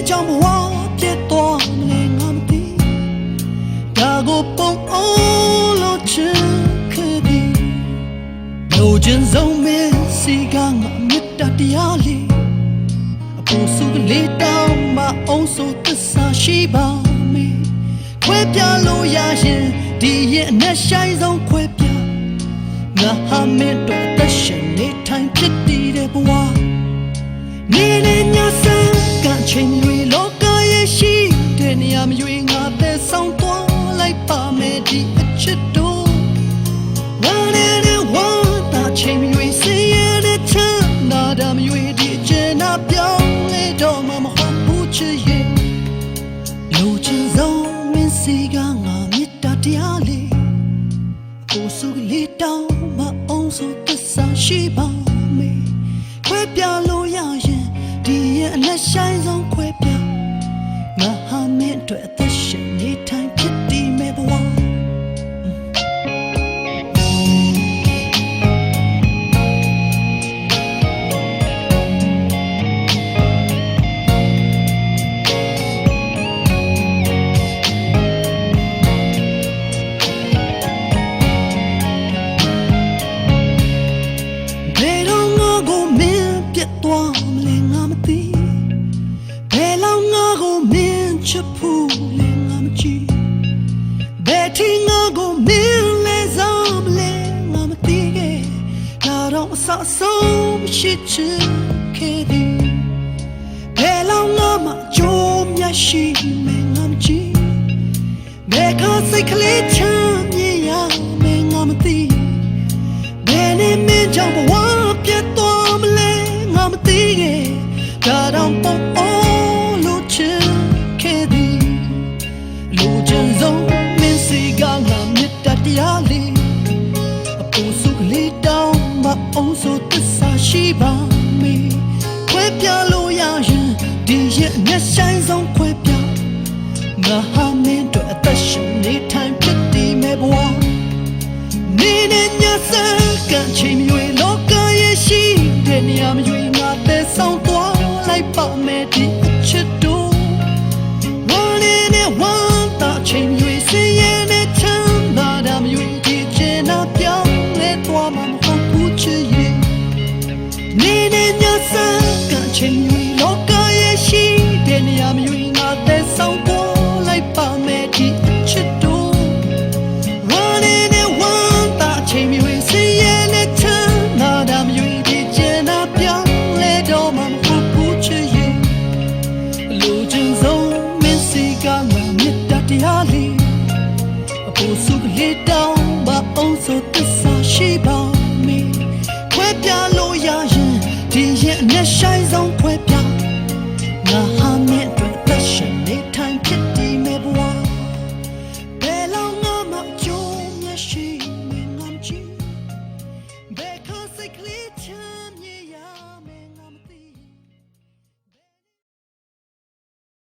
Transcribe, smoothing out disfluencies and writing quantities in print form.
ကြောင့်ဘဝပြတ်သွားမလဲငါမသိဒါကိုပုံအောင်လို့ချစ်ခဲ့သည်လိုချင်ဆုံးမင်းစီကငါမေတ္တာတရားလေးအဖို့စုကလေးတောင်းမအောင်ဆိုသစ္စာရှိပါမယ်ခွဲပြလို့ရရင်ဒီရဲ့အနဲ့ဆိုင်ဆုံးခွဲပြငါဟာမင်းတို့သက်ရှင်နေထိုင်ဖြစ်တည်တဲ့ဘဝနေနေညစံကချိန်တွေလောကရဲ့ရှိတဲ့နေရာမရွေငါသက်ဆောင်သွားလိုက်ပါမယ်ဒီအချစ်တို့ဝမ်းနဲ့ဝမ်းသာချိန်တွေစည်ရတဲ့ချမ်းသာတာမရွေဒီအကျဉ်းနာပြောင်းလဲတော့မှမဟုတ်ဘူးချစ်ရဲ့လူချင်းဆုံးမင်းစီကငါမေတ္တာတရားလေးကိုစုလေးတောင်းမအောင်ဆိုသစ္စာရှိပါမယ်ခွဲပြလို့ရရင်ဒီရဲ့အလက်ဆိုင်ဆုံးခွဲပြငါဟာမင်းအတွက်အသက်ရှင်နေထိုင်ဖြစ်တည်မဲ့ဘဝသွားမလဲငါမသိဘယ်လောက်ငါကိုမင်းချစ်ဖို့လဲငါမကြည့်ဘယ်ထင်ငါကိုမင်းလဲစားမလဲငါမသိခဲ့ဒါတော့အဆအဆုံးရှိချစ်ခဲ့သည်ဘယ်လောက်ငါမှကြိုးမြတ်ရှိမယ်ငါမကြည့်ဘယ်ခါစိတ်ကလေးချမ်းမြေရမယ်ငါမသိဘယ်နဲ့မင်းကြောင့်ဘဝပြတ်သွားမလဲမသိခဲ့ဒါတော့ပုံအောင်လို့ချစ်ခဲ့သည်လူချင်ဆုံးမင်းစီကငါမေတ္တာတရားလေးအပူစုကလေးတောင်းမအောင်ဆိုသစ္စာရှိပါမယ်ခွဲပြလို့ရရင်ဒီရဲ့အမျက်ဆိုင်ဆုံးခွဲပြငါဟာမင်းတို့အသက်ရှင်နေထိုင်ဖြစ်တည်မဲ့ဘဝနေနေညစကချိန်မျိုးလောကရဲ့ရှိတဲ့နေရာမရွေသက်ဆောင်သွားလိုက်ပါမယ်ဒီအချစ်တို့ဝမ်းနဲ့ဝမ်းသာချိန်ရွေးစင်ရဲ့နဲ့ချ